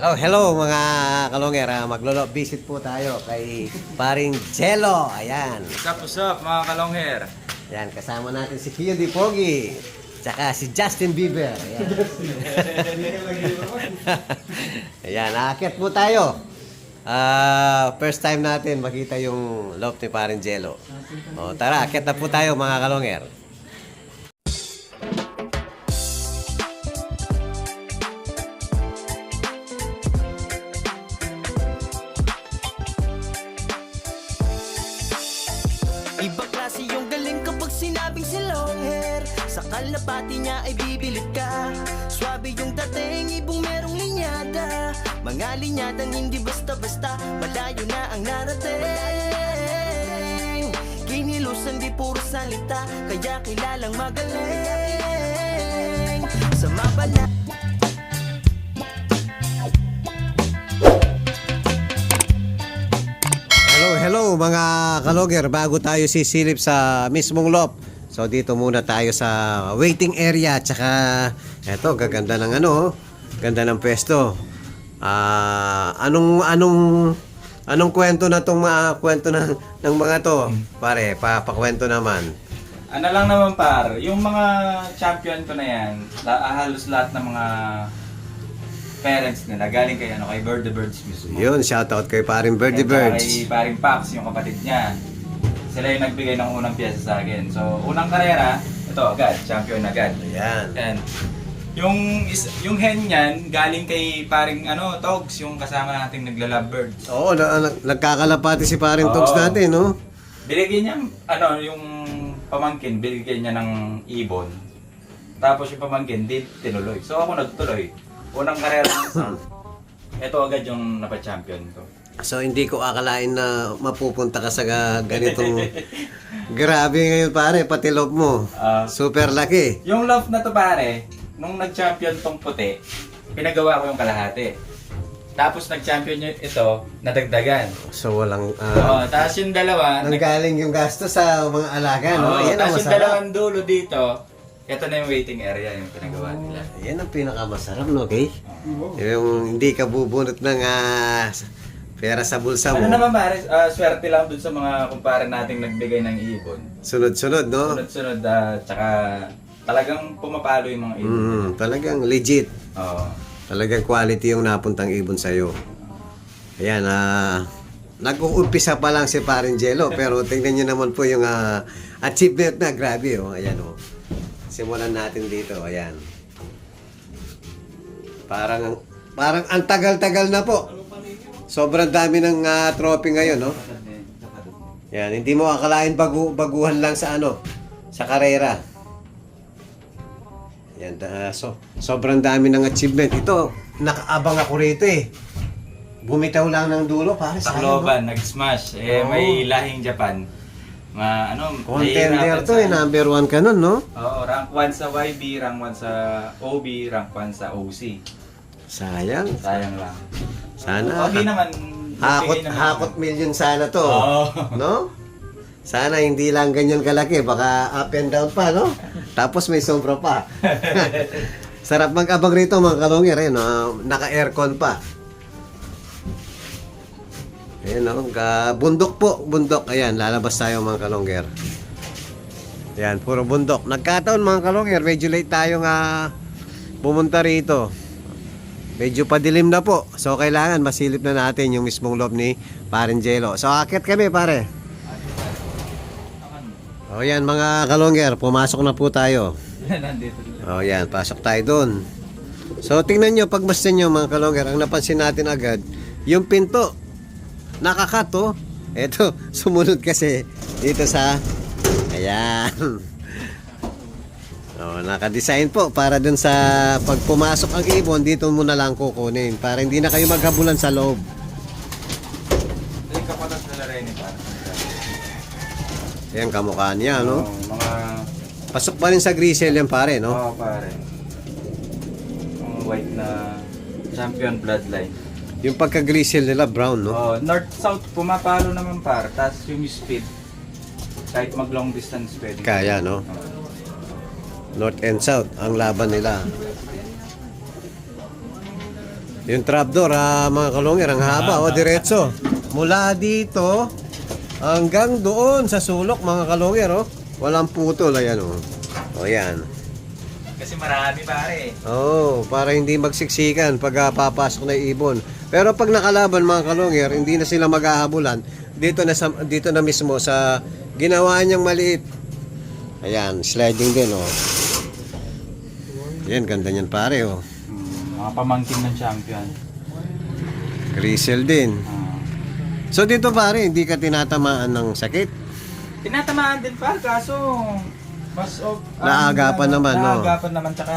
Hello mga kalonger. Maglolo visit po tayo kay paring Jello. Ayan. What's up mga kalongher? Ayan, kasama natin si Pio Di Pogi. Tsaka si Justin Bieber. Ayan. Ayan, aakyat po tayo. First time natin makita yung loft ni paring Jello. O, tara, aakyat na po tayo mga kalonger. Ibang klase yung galing kapag sinabing si long hair. Sa kalapati niya ay bibilid ka. Swabe yung dating, ibong merong linyada. Mga linyadang hindi basta-basta, malayo na ang narating. Kinilusan di puro salita, kaya kilalang magaling. Sa mabala Hello mga kaloger, bago tayo sisilip sa mismong loft. So dito muna tayo sa waiting area. Tsaka eto, gaganda ng ganda ng pwesto. Anong kwento na tong mga kwento ng mga to? Pare, papakwento naman. Ano lang naman par, yung mga champion ko na yan, halos lahat ng mga parents nila galing kay Bird the Birds mismo. Yun, shoutout kay paring Birdie Birds. Kay paring Pax, yung kapatid niya. Sila yung nagbigay ng unang piyesa sa akin. So, unang karera, ito agad, champion agad. Ayan. And yung hen niyan, galing kay paring Togs, yung kasama nating nagla-love birds. Oo, nagkakalapati si paring Togs natin, no? Binigyan niya, yung pamangkin, binigyan niya ng ibon. Tapos yung pamangkin, di tinuloy. So ako nagtuloy. Unang karera ito agad yung napa-champion ko. So hindi ko akalain na mapupunta ka sa ganitong grabe ngayon pare, pati loob mo. Super laki. Yung love na to pare, nung nag-champion tong puti, pinagawa ko yung kalahati. Tapos nag-champion nyo ito, nadagdagan. So walang tapos yung dalawa, nanggaling yung gasto sa mga alaga, no? Yan ang tapos yung masarap. dalawang dulo dito, ito na yung waiting area yung pinagawa nila. Yan ang pinakamasarap, no, okay? Yung hindi ka bubunot ng pera sa bulsa mo. Ano naman pare, swerte lang dun sa mga kumpare nating nagbigay ng ibon. Sunod-sunod, no? Sunod-sunod, tsaka talagang pumapalo yung mga ibon. Talagang legit. Oo. Talagang quality yung napuntang ibon sa'yo. Ayan, nag-uumpisa pa lang si paring Jello, pero tingnan nyo naman po yung achievement na, grabe, oh. Ayan, oh. Simulan natin dito, ayan. Parang ang tagal-tagal na po. Sobrang dami ng trophy ngayon, no? Yan, hindi mo akalain baguhan lang sa sa karera. Yan, sobrang dami ng achievement. Ito, nakaabang ako rito eh. Bumitaw lang ng dulo, pare. Tacloban, nag-smash. May lahing Japan. Contender to eh, number 1 ka nun, no? Oo, rank 1 sa YB, rank 1 sa OB, rank 1 sa OC. Sayang. Sayang lang. Sana. Okay naman. Hakot million sana to. Oo. No? Sana hindi lang ganyan kalaki, baka up and down pa, no? Tapos may sombra pa. Sarap mag-abang rito mga kalongger, eh, no? Naka-aircon pa. Ayan, no? Bundok po, bundok. Ayan, lalabas tayo mga kalongger. Ayan, puro bundok. Nagkataon mga kalongger, medyo late tayo pumunta rito. Medyo padilim na po. So, kailangan masilip na natin yung mismong loob ni paring Jello. So, akit kami, pare. O, yan mga kalongger, pumasok na po tayo. Nandito. O, yan, pasok tayo dun. So, tingnan nyo, pagmasdan nyo mga kalongger, ang napansin natin agad, yung pinto, nakakat, oh. Eto, sumunod kasi dito sa, ayan. O, nakadesign po para dun sa pag pumasok ang ibon, dito mo na lang kukunin para hindi na kayo maghabulan sa loob. Ay, kapatas na rin eh, pare. Ayan, kamukha niya, no? Mga... Pasok pa rin sa grisel yan, pare, no? Oo, pare. Yung white na champion bloodline. Yung pagka-grisel nila, brown, no? North-south, pumapalo naman par. Tapos yung speed, kahit mag-long distance pwede. Kaya, no? North and South, ang laban nila. Yung trapdoor, mga kalongger, ang haba, diretso. Mula dito hanggang doon sa sulok, mga kalongger, walang putol, ayan, O, yan. Kasi marami pare. Para hindi magsiksikan pag papasok na ibon. Pero pag nakalaban, mga kalongger, hindi na sila maghahabulan. Dito na mismo sa ginawa niyang maliit. Ayan, sliding din, Yan, ganda niyan pare, Mga pamangkin ng champion. Grisel din. So dito pare, hindi ka tinatamaan ng sakit? Tinatamaan din pa, kaso mas Naagapan naman, no? Naagapan naman, tsaka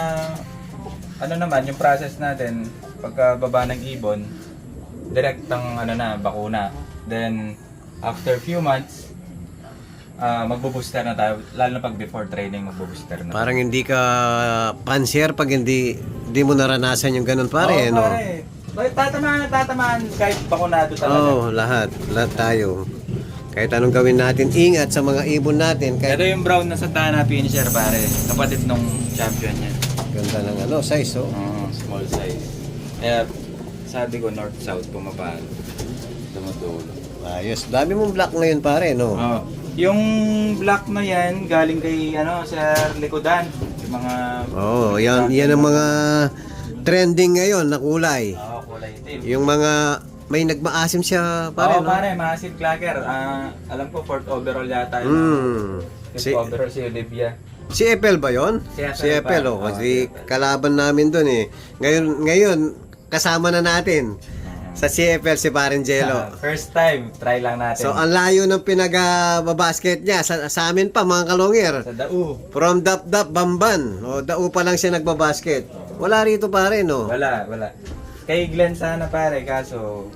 ano naman, yung process natin, pagkababa ng ibon, direktang bakuna. Then, after few months, magbo-booster na tayo, lalo na pag before training, magbo-booster na. Parang hindi ka pansier pag hindi mo naranasan yung ganun pare, Oo, pare. Tatamaan kahit bakunado talaga. Lahat tayo. Kahit anong gawin natin, ingat sa mga ibon natin. Ito yung brown na Santana finisher pare, kapatid nung champion yan. Ganda ng size, Small size. Kaya sabi ko north-south pumapalo. Tumutulo. Ayos. Dami mong black ngayon pare, no? Yung black na yan, galing kay sa likodan. Yung mga... yan ang mga trending ngayon na kulay. kulay itim. Yung mga may nagmaasim siya pare, no? Pare, massive clacker. Alam ko, 4th overall yata yun. Si, Overall si Olivia. si Epel ba yon? Si Epel, kasi kalaban namin doon eh. Ngayon, kasama na natin. Sa CFL si Parengelo. First time, try lang natin. So ang layo ng pinag-basket niya sa amin pa mga kalongger. Sa Dau. From Dap Bamban. Dau pa lang siya nagbabasket. Wala rito pare, no? Wala. Kay Glenn sana pare, kaso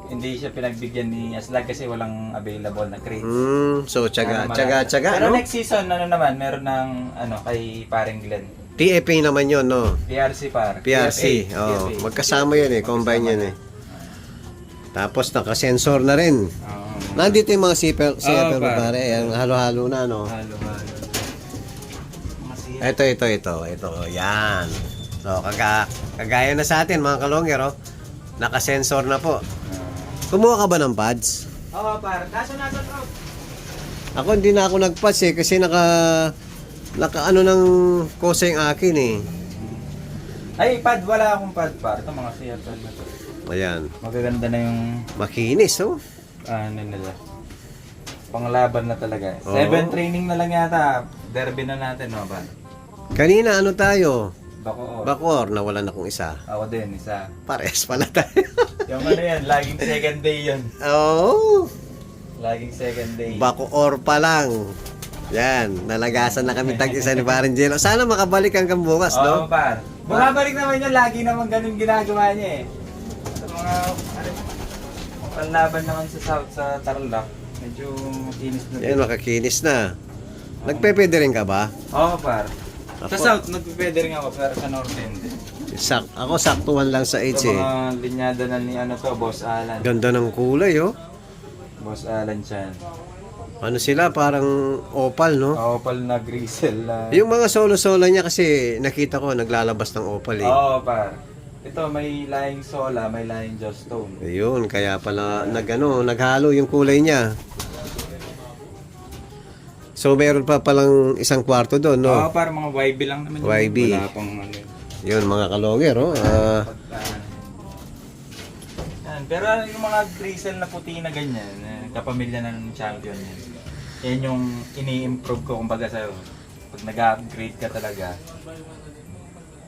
hindi siya pinagbigyan ni Aslag kasi walang available na crates. So tsaga, Pero no? next season, naman, meron ng kay pareng Glenn. TFA naman yon, no? PRC par. PRC. PFA. Magkasama yan eh, combine yan eh. Tapos naka-sensor na rin. Nandito yung mga CFL pare, yung halo-halo na, no? Halo-halo. Ito. Yan. So, kagaya na sa atin, mga kalongger, naka-sensor na po. Kumuha ka ba ng pads? Oo, par. Kaso nasa drop. Ako hindi na ako nag-pads kasi naka ng kosa yung akin eh. Ay, pad. Wala akong pad, par. Ito mga CFL na to. Ayan. Magaganda na yung Makinis, nila. Panglaban na talaga. Oo. 7 training na lang yata. Derby na natin, no, ba? Kanina ano tayo? Bako. Bakor, nawalan akong isa. Ako din, isa. Pares pala tayo. Yung yan, laging second day yun. Oo. Laging second day. Bakor pa lang. Yan, nalagasan na kami tag-isa ni Parengelo. Sana makabalik hanggang bukas, no? Oo, par. Bumabalik naman yun, lagi naman ganun ginagawa niya eh. Sa mga, panlaban naman sa South, sa Tarlac, medyo makinis na. Yan, makakinis na. Nagpepede rin ka ba? Oo, par. Sa Ako- South, nagpipwede rin ako, pero sa North hindi. Ako saktuhan lang sa age Ito eh. mga linyada na ni Boss Alan. Ganda ng kulay, Boss Alan Chan. Ano sila, parang opal, no? Opal na grisel na. Yung mga solo-solo niya kasi nakita ko naglalabas ng opal eh. Oo, par. Ito may lying sola, may lying jawstone. Ayun, kaya pala naghalo yung kulay niya. So meron pa palang isang kwarto doon, no? Oo, par mga YB lang naman yun. YB. Wala pang Yun, mga kalongger, Yan. Pero yung mga grisel na puti na ganyan, kapamilya na ng champion yan. Yan yung ini-improve ko kumbaga sa'yo. Pag nag-upgrade ka talaga,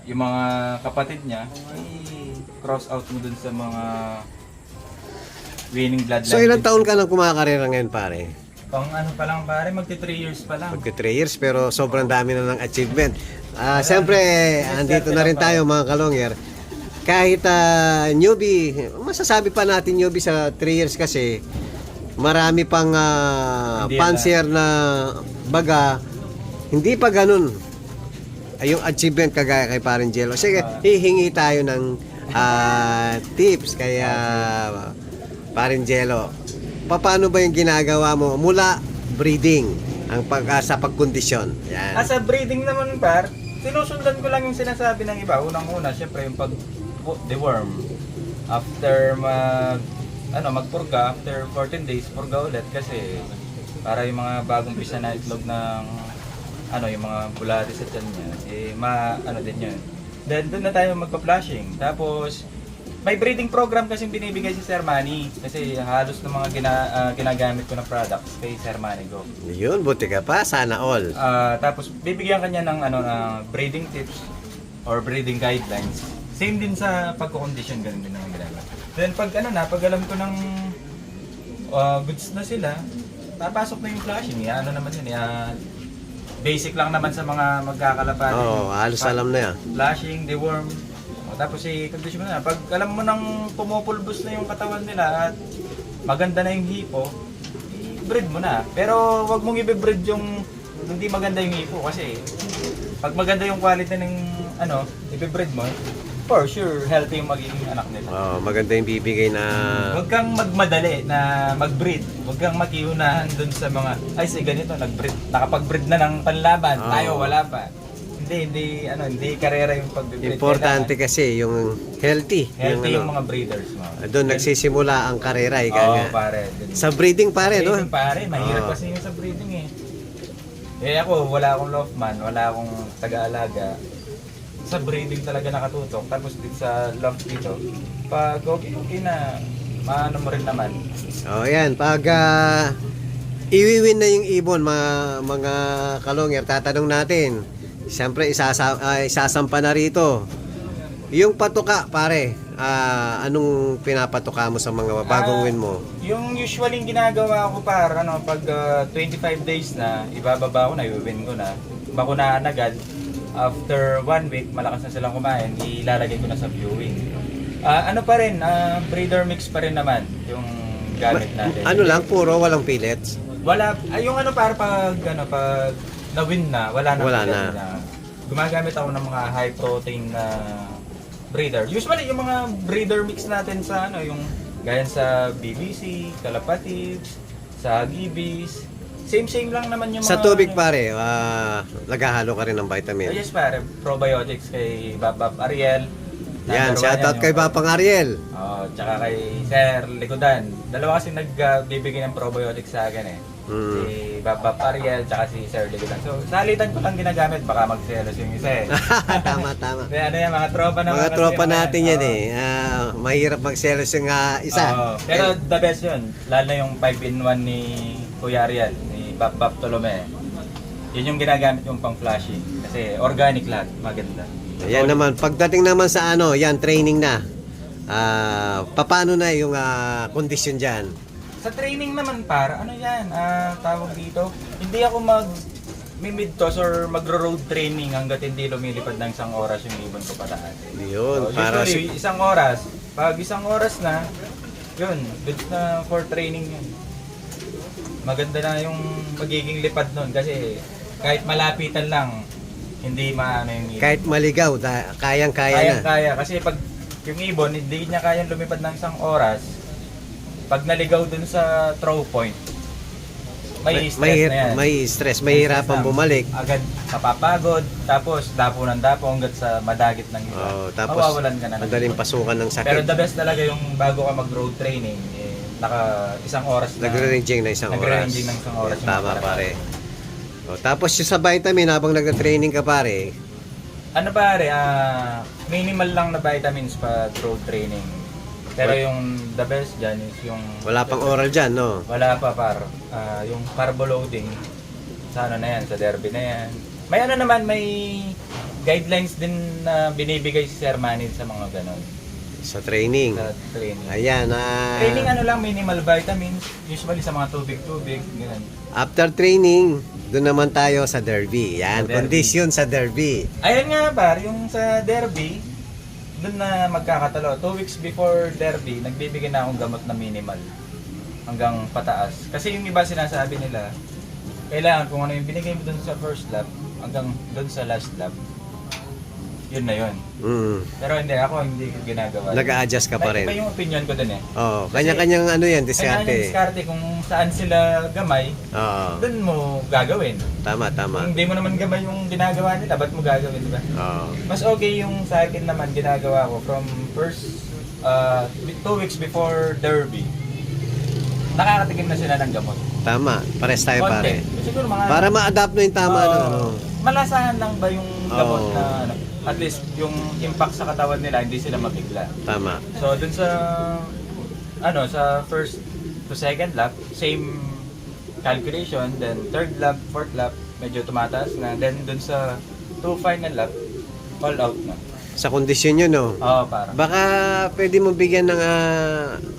yung mga kapatid niya, cross out mo dun sa mga winning bloodline. So ilang taon ka nang kumakarera ngayon, pare? Pang ano pa lang pare, magti 3 years pa lang. Magka 3 years pero sobrang dami na ng achievement. Siyempre, andito na rin tayo mga kalongger. Kahit newbie, masasabi pa natin newbie sa 3 years kasi marami pang Hindi pansier na baga, hindi pa ganun. Yung achievement kagaya kay Parengelo. Sige, hihingi tayo ng tips kaya Parengelo. Paano ba yung ginagawa mo mula breeding sa pagkondisyon? Yan. Sa breeding naman par, sinusundan ko lang yung sinasabi ng iba. Unang-una, syempre yung deworm. After magpurga, after 14 days, purga ulit kasi para yung mga bagong pisa na itlog ng yung mga bulati sa tiyan niya, din yun. Then doon na tayo magpa-flushing. Tapos may breeding program kasi binibigay si Sir Manny kasi halos ng mga ginagamit ko na products kay Sir Manny Go. Yun, buti ka pa, sana all. Tapos bibigyan kanya ng breeding tips or breeding guidelines. Same din sa pagko-condition, ganun din naman ginagawa. Then pag pag alam ko ng goods na sila, napasok na yung flushing. Naman yun, basic lang naman sa mga magkakalapati. Halos alam na yan. Flushing, deworm. Tapos i-condition mo na. Pag alam mo nang pumupulbos na yung katawan nila at maganda na yung hipo, i-breed mo na. Pero wag mong i-breed yung hindi maganda yung hipo kasi pag maganda yung quality ng i-breed mo, for sure healthy yung magiging anak nila. Maganda yung bibigay na... Huwag kang magmadali na mag-breed. Huwag kang makiunahan dun sa mga, ganito, nakapag-breed na ng panlaban. Tayo, wala pa. Hindi karera yung pag-breed. Importante kasi yung healthy. Healthy yung mga breeders mo. Doon nagsisimula ang karera. Pare. Sa breeding pare, no? Breeding pare, mahirap kasi yung sa breeding ako, wala akong loftman, wala akong taga-alaga. Sa breeding talaga nakatutok. Tapos dito sa loft dito, pag okay na, maano mo rin naman. Yan. Pag iwiwin na yung ibon, mga kalongger, tatanong natin. Siyempre, isasampa na rito. Yung patuka, pare, anong pinapatuka mo sa mga bagong win mo? Yung usually ginagawa ko pag 25 days na, ibababa ko na, i-win ko na. Bakunaan agad. After 1 week, malakas na silang kumain, ilalagay ko na sa viewing. Breeder mix pa rin naman yung gamit natin. Puro walang pellets? Wala, yung pag na-win na, wala na. Gumagamit ako ng mga high protein na breeder. Usually yung mga breeder mix natin sa yung gaya sa BBC, Kalapatives, sa Gibis, same lang naman yung mga... Sa tubig pare, naghahalo ka rin ng vitamin. Yes pare, probiotics kay Bab Ariel. Yan, shoutout kay Bapang Ariel. Tsaka kay Sir Likodan. Dalawa kasi nagbibigay ng probiotics sa akin Si Bab Ariel, tsaka si Sir Likodan. So, salitan ko lang ginagamit, baka magselos yung isa Tama. Kaya mga tropa na mga tropa natin yan mahirap magselos yung isa. Pero the best yun, lalo na yung 5-in-1 ni Kuya Ariel, ni Bab Tolome. Yun yung ginagamit yung pang flashing. Kasi organic lahat, maganda. Yan naman, pagdating naman sa yan, training na. Paano na yung kondisyon dyan? Sa training naman tawag dito, hindi ako mid-toss or magro-road training hanggat hindi lumilipad ng 1 oras yung ibon ko pataas. Yun, Usually, 1 oras. Pag 1 oras na, yun, good na for training yun. Maganda na yung magiging lipad nun kasi kahit malapitan lang, hindi maano yung ibon. Kahit maligaw, kayang-kaya na. Kaya, kasi pag yung ibon, hindi niya kayang lumipad ng 1 oras, pag naligaw dun sa throw point, may stress na yan. May stress, mahirapan bumalik. Agad mapapagod, tapos dapo hanggat sa madagit ng iba. Tapos mawawalan ka na. madaling pasukan ng sakit. Pero the best talaga yung bago ka mag-road training, naka 1 oras na. Nagre-ranging na 1 oras. Nagre-ranging ng 1 oras. Tama pare. Tapos yung sa vitamin, habang nagre-training ka pare, minimal lang na vitamins pag road training. Pero yung the best dyan is yung... Wala pang oral dyan, no? Wala pa yung carbo loading, sa na yan, sa derby na yan. May guidelines din na binibigay si Sir Manny sa mga ganon. Sa training. Sa training. Ayan. Training lang, minimal vitamins, usually sa mga tubig, gano'n. After training, doon naman tayo sa derby. Yan, kondisyon sa derby. Ayan nga yung sa derby, doon na magkakatalo. 2 weeks before derby, nagbibigay na akong gamot na minimal hanggang pataas. Kasi yung iba sinasabi nila, kailangan kung ano yung binigay mo doon sa first lap hanggang doon sa last lap, yun na yun. Pero hindi ko ginagawa. Nag-a-adjust ka pa rin. Iba yung opinion ko dun eh. Oo, kanya-kanyang ano yan, Kanya diskarte. diskarte kung saan sila gamay, Oo, dun mo gagawin. tama. Kung hindi mo naman gamay yung ginagawa nila, ba't mo gagawin, di ba? Oo. Mas okay yung sa akin naman ginagawa ko from first 2 weeks before Derby. Nakakatikim na sila ng gamot. Tama, pares tayo pare. Siguro mga Para ma-adapt mo yung tama ng ano. malasahan lang ba yung gamot Oo. na ano, at least yung impact sa katawan nila hindi sila mabigla. Tama. So dun sa sa first to second lap, same calculation, then third lap, fourth lap, medyo tumataas na. Then dun sa two final lap, all out na. Sa kondisyon yun, no? Oo, para. Baka pwede mo bigyan ng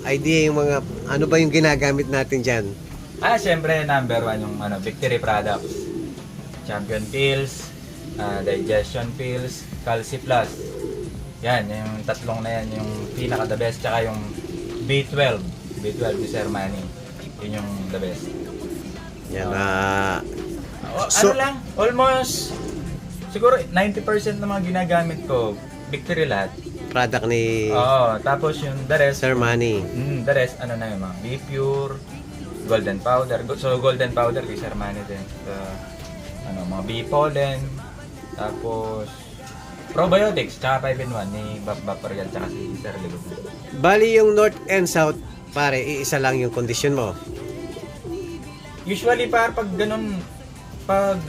idea yung mga, ano ba yung ginagamit natin dyan? Syempre number 1 yung Victory products. Champion pills, digestion pills, Calci Plus. Yan, yung tatlong na yan, yung pinaka the best, tsaka yung B12 ni Sir Manny. Yun yung the best. Yan, Ano lang, almost siguro 90% ng mga ginagamit ko, Victory lahat. product ni Oo, tapos yung the rest, Sir Manny. the rest ano na yung mga B-Pure, Golden Powder. So Golden Powder kay Sir Manny din. Mga B-Pollen, tapos probiotics, tsaka 5-in-1 ni Bap Regal, tsaka si Sir Ligo. Bali yung North and South, pare, iisa lang yung kondisyon mo. Usually pag ganun, pag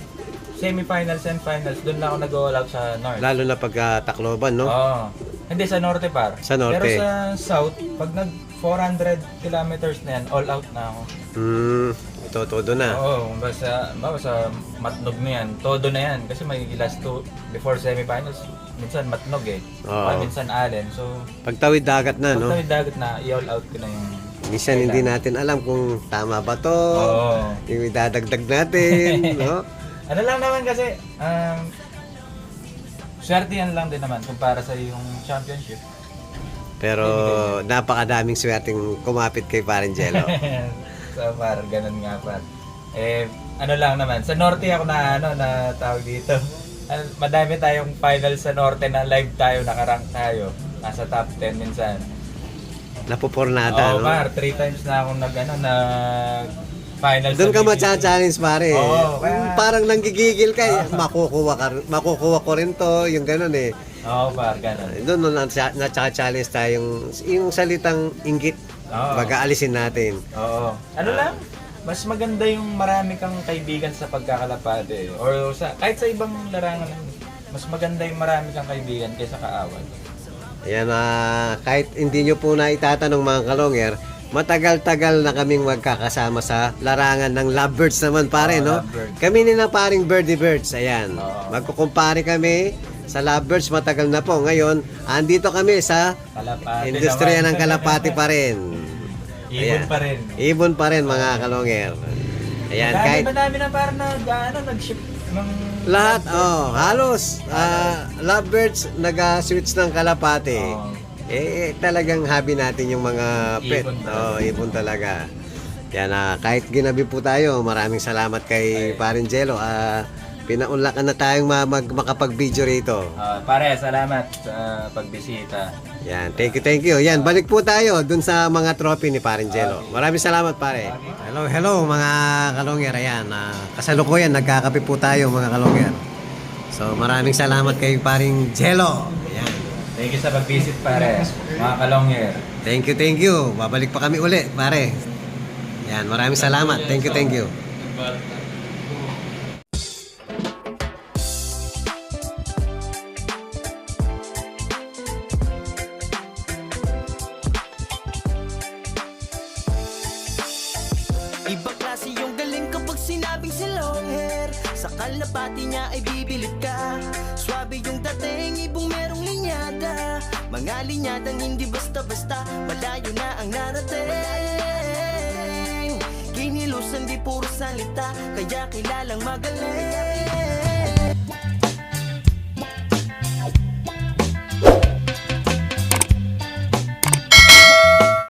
semifinals and finals, doon lang ako nag-all out sa North. Lalo na pag Tacloban, no? Oo. Hindi, sa Norte par. Sa Norte. Pero sa South, pag nag 400 kilometers na yan, all out na ako. Todo na. Oo, basta matnog na yan. Todo na yan. Kasi may last two, before semifinals, minsan matnog eh. Oo. Minsan allen. So, Pagtawid dagat na, no? pag dagat na, i-all out ko na yung... Minsan hindi natin alam kung tama ba to. Oo. Yung idadagdag natin, no? Ano lang naman kasi, swerte yan lang din naman kumpara sa yung championship. Pero napakadaming swerteng kumapit kay Parang Jello. So par, ganun nga par. Ano lang naman, sa Norte ako na tawag dito. Madami tayong final sa Norte na live tayo, nakarank tayo. Nasa top 10 minsan. Napupornada, no? Par, 3 times na akong nag final. Doon ka matcha-challenge, pare. Oo, kaya... Parang nanggigigil ka. Makukuha ko rin to, yung ganun eh. Oo, par, ganun. Doon na-challenge tayo yung salitang inggit. Oo. Baga alisin natin. Oo. Ano lang? Mas maganda yung marami kang kaibigan sa pagkakalapate. Or kahit sa ibang larangan, mas maganda yung marami kang kaibigan kaysa kaaway. Ayan, kahit hindi nyo po na itatanong mga kalongger, matagal-tagal na kaming magkakasama sa larangan ng lovebirds naman pare, no? Lovebirds. Kami ni na paring birdie birds, ayan. Oo. Magkukumpare kami sa lovebirds, matagal na po. Ngayon, andito kami sa Kalapate industriya naman. ng kalapati pa rin. Ibon pa rin. Ibon pa rin mga kalongger. Ayan, kahit Madami na parang nag-ship ng... lahat, halos lovebirds nag-switch ng kalapati. Oo. Talagang hobby natin yung mga pet. Ibon Ibon talaga. Yan, kahit ginabi po tayo, maraming salamat kay Parin Jello. Pinaunlakan na tayong makapag-video rito. Pare, salamat sa pagbisita. Yan, thank you. Yan, balik po tayo dun sa mga trophy ni Parin Jello. Maraming salamat, pare. Hello mga kalongger. Ayan, kasalukuyan, nagkakape po tayo mga kalongger. So, maraming salamat kay Paring Jello. Ayan. Thank you sa pag-visit, pare. Mga kalongger. Thank you. Babalik pa kami uli, pare. Yan, maraming salamat. Thank you. Ibang klase yung galing kapag sinabing si long hair. Sa kalapati niya ay bibilip ka. Swabe yung dating, ibong merong linyada. Mga linyadang hindi basta-basta, malayo na ang narating. Kinilusan di puro salita, kaya kilalang magaling.